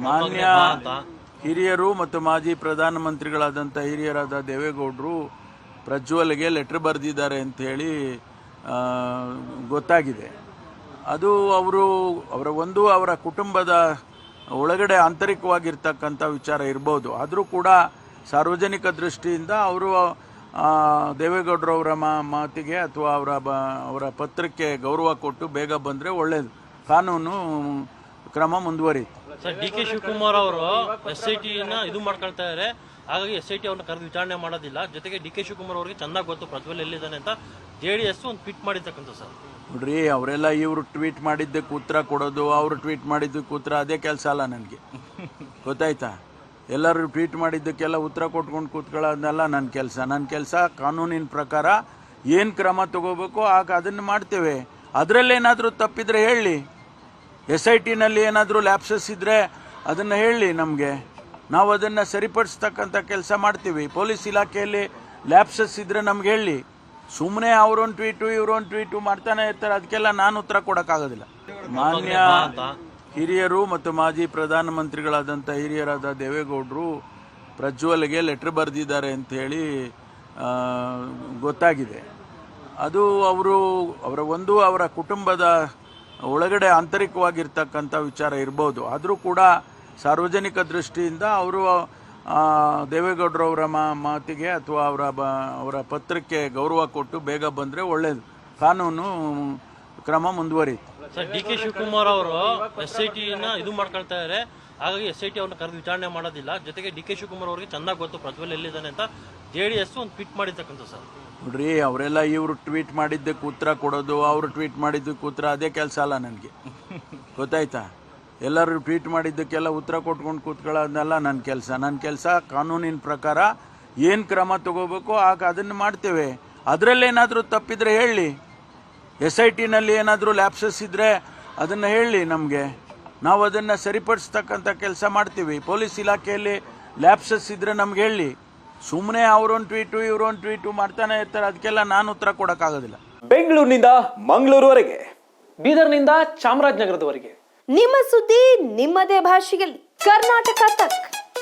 ಮಾನ್ಯ ಹಿರಿಯರು ಮತ್ತು ಮಾಜಿ ಪ್ರಧಾನಮಂತ್ರಿಗಳಾದಂಥ ಹಿರಿಯರಾದ ದೇವೇಗೌಡರು ಪ್ರಜ್ವಲ್ಗೆ ಲೆಟರ್ ಬರೆದಿದ್ದಾರೆ ಅಂತ ಹೇಳಿ ಗೊತ್ತಾಗಿದೆ. ಅದು ಅವರ ಕುಟುಂಬದ ಒಳಗಡೆ ಆಂತರಿಕವಾಗಿರ್ತಕ್ಕಂಥ ವಿಚಾರ ಇರ್ಬೋದು. ಆದರೂ ಕೂಡ ಸಾರ್ವಜನಿಕ ದೃಷ್ಟಿಯಿಂದ ಅವರು ದೇವೇಗೌಡರವರ ಮಾತಿಗೆ ಅಥವಾ ಅವರ ಪತ್ರಕ್ಕೆ ಗೌರವ ಕೊಟ್ಟು ಬೇಗ ಬಂದರೆ ಒಳ್ಳೆಯದು. ಕಾನೂನು ಕ್ರಮ ಮುಂದುವರಿಯುತ್ತೆ. ಸರ್, ಡಿ ಕೆ ಶಿವಕುಮಾರ್ ಅವರು SIT ಇದು ಮಾಡ್ಕೊಳ್ತಾ ಇದ್ದಾರೆ. ಹಾಗಾಗಿ SIT ಅವ್ರನ್ನ ಕರೆದು ವಿಚಾರಣೆ ಮಾಡೋದಿಲ್ಲ. ಜೊತೆಗೆ ಡಿ ಕೆ ಶಿವಕುಮಾರ್ ಅವರಿಗೆ ಚೆನ್ನಾಗಿ ಗೊತ್ತು ಪ್ರಜ್ವಲ್ ಎಲ್ಲಿದ್ದಾನೆ ಅಂತ JDS ಒಂದು ಟ್ವೀಟ್ ಮಾಡಿರ್ತಕ್ಕಂಥ. ಸರ್ ನೋಡ್ರಿ, ಅವರೆಲ್ಲ ಇವರು ಟ್ವೀಟ್ ಮಾಡಿದ್ದಕ್ಕೆ ಉತ್ತರ ಕೊಡೋದು, ಅವರು ಟ್ವೀಟ್ ಮಾಡಿದ್ದಕ್ಕೆ ಉತ್ತರ, ಅದೇ ಕೆಲಸ ಅಲ್ಲ ನನಗೆ. ಗೊತ್ತಾಯ್ತಾ? ಎಲ್ಲರೂ ಟ್ವೀಟ್ ಮಾಡಿದ್ದಕ್ಕೆಲ್ಲ ಉತ್ತರ ಕೊಟ್ಕೊಂಡು ಕೂತ್ಕೊಳ್ಳೋದನ್ನೆಲ್ಲ ನನ್ನ ಕೆಲಸ ಕಾನೂನಿನ ಪ್ರಕಾರ ಏನು ಕ್ರಮ ತಗೋಬೇಕು ಅದನ್ನು ಮಾಡ್ತೇವೆ. ಅದರಲ್ಲೇನಾದರೂ ತಪ್ಪಿದ್ರೆ ಹೇಳಿ. SITನಲ್ಲಿ ಏನಾದರೂ ಲ್ಯಾಪ್ಸಸ್ ಇದ್ದರೆ ಅದನ್ನು ಹೇಳಿ ನಮಗೆ, ನಾವು ಅದನ್ನು ಸರಿಪಡಿಸ್ತಕ್ಕಂಥ ಕೆಲಸ ಮಾಡ್ತೀವಿ. ಪೊಲೀಸ್ ಇಲಾಖೆಯಲ್ಲಿ ಲ್ಯಾಪ್ಸಸ್ ಇದ್ದರೆ ನಮ್ಗೆ ಹೇಳಿ. ಸುಮ್ಮನೆ ಅವರೊಂದು ಟ್ವೀಟು ಇವರೊಂದು ಟ್ವೀಟು ಮಾಡ್ತಾನೆ ಇರ್ತಾರೆ, ಅದಕ್ಕೆಲ್ಲ ನಾನು ಉತ್ತರ ಕೊಡೋಕ್ಕಾಗೋದಿಲ್ಲ. ಮಾನ್ಯ ಹಿರಿಯರು ಮತ್ತು ಮಾಜಿ ಪ್ರಧಾನಮಂತ್ರಿಗಳಾದಂಥ ಹಿರಿಯರಾದ ದೇವೇಗೌಡರು ಪ್ರಜ್ವಲ್ಗೆ ಲೆಟರ್ ಬರೆದಿದ್ದಾರೆ ಅಂತ ಹೇಳಿ ಗೊತ್ತಾಗಿದೆ. ಅದು ಅವರ ಕುಟುಂಬದ ಒಳಗಡೆ ಆಂತರಿಕವಾಗಿರ್ತಕ್ಕಂಥ ವಿಚಾರ ಇರ್ಬೋದು. ಆದರೂ ಕೂಡ ಸಾರ್ವಜನಿಕ ದೃಷ್ಟಿಯಿಂದ ದೇವೇಗೌಡರವರ ಮಾತಿಗೆ ಅಥವಾ ಅವರ ಪತ್ರಕ್ಕೆ ಗೌರವ ಕೊಟ್ಟು ಬೇಗ ಬಂದರೆ ಒಳ್ಳೆಯದು. ಕಾನೂನು ಕ್ರಮ ಮುಂದುವರಿಯುತ್ತೆ. ಸರ್, ಡಿ ಕೆ ಶಿವಕುಮಾರ್ ಅವರು SIT ಇದು ಮಾಡ್ಕೊಳ್ತಾ ಇದ್ದಾರೆ. ಹಾಗಾಗಿ SIT ಅವ್ರನ್ನ ಕರೆದು ವಿಚಾರಣೆ ಮಾಡೋದಿಲ್ಲ. ಜೊತೆಗೆ ಡಿ ಕೆ ಶಿವಕುಮಾರ್ ಅವರಿಗೆ ಚೆನ್ನಾಗಿ ಗೊತ್ತು ಪ್ರಜ್ವಲ್ ಎಲ್ಲಿದ್ದಾನೆ ಅಂತ JDS ಒಂದು ಟ್ವೀಟ್ ಮಾಡಿರ್ತಕ್ಕಂಥ. ಸರ್ ನೋಡ್ರಿ, ಅವರೆಲ್ಲ ಇವರು ಟ್ವೀಟ್ ಮಾಡಿದ್ದಕ್ಕೆ ಉತ್ತರ ಕೊಡೋದು, ಅವರು ಟ್ವೀಟ್ ಮಾಡಿದ್ದಕ್ಕೆ ಉತ್ತರ, ಅದೇ ಕೆಲಸ ಅಲ್ಲ ನನಗೆ. ಗೊತ್ತಾಯ್ತಾ? ಎಲ್ಲರೂ ಟ್ವೀಟ್ ಮಾಡಿದ್ದಕ್ಕೆಲ್ಲ ಉತ್ತರ ಕೊಟ್ಕೊಂಡು ಕೂತ್ಕೊಳ್ಳೋದನ್ನೆಲ್ಲ ನನ್ನ ಕೆಲಸ ಕಾನೂನಿನ ಪ್ರಕಾರ ಏನು ಕ್ರಮ ತಗೋಬೇಕು ಅದನ್ನು ಮಾಡ್ತೇವೆ. ಅದರಲ್ಲೇನಾದರೂ ತಪ್ಪಿದ್ರೆ ಹೇಳಿ. SITನಲ್ಲಿ ಏನಾದರೂ ಲ್ಯಾಪ್ಸಸ್ ಇದ್ದರೆ ಅದನ್ನು ಹೇಳಿ ನಮಗೆ, ನಾವು ಅದನ್ನು ಸರಿಪಡಿಸ್ತಕ್ಕಂಥ ಕೆಲಸ ಮಾಡ್ತೀವಿ. ಪೊಲೀಸ್ ಇಲಾಖೆಯಲ್ಲಿ ಲ್ಯಾಪ್ಸಸ್ ಇದ್ದರೆ ನಮ್ಗೆ ಹೇಳಿ. ಸುಮ್ಮನೆ ಅವರೊಂದು ಟ್ವೀಟು ಇವರೊಂದು ಟ್ವೀಟು ಮಾಡ್ತಾನೆ ಇರ್ತಾರೆ, ಅದಕ್ಕೆಲ್ಲ ನಾನು ಉತ್ತರ ಕೊಡೋಕ್ಕಾಗೋದಿಲ್ಲ. ಬೆಂಗಳೂರಿನಿಂದ ಮಂಗಳೂರುವರೆಗೆ, ಬೀದರ್ನಿಂದ ಚಾಮರಾಜನಗರದವರೆಗೆ ನಿಮ್ಮ ಸುದ್ದಿ ನಿಮ್ಮದೇ ಭಾಷೆಯಲ್ಲಿ ಕರ್ನಾಟಕ ತಕ್.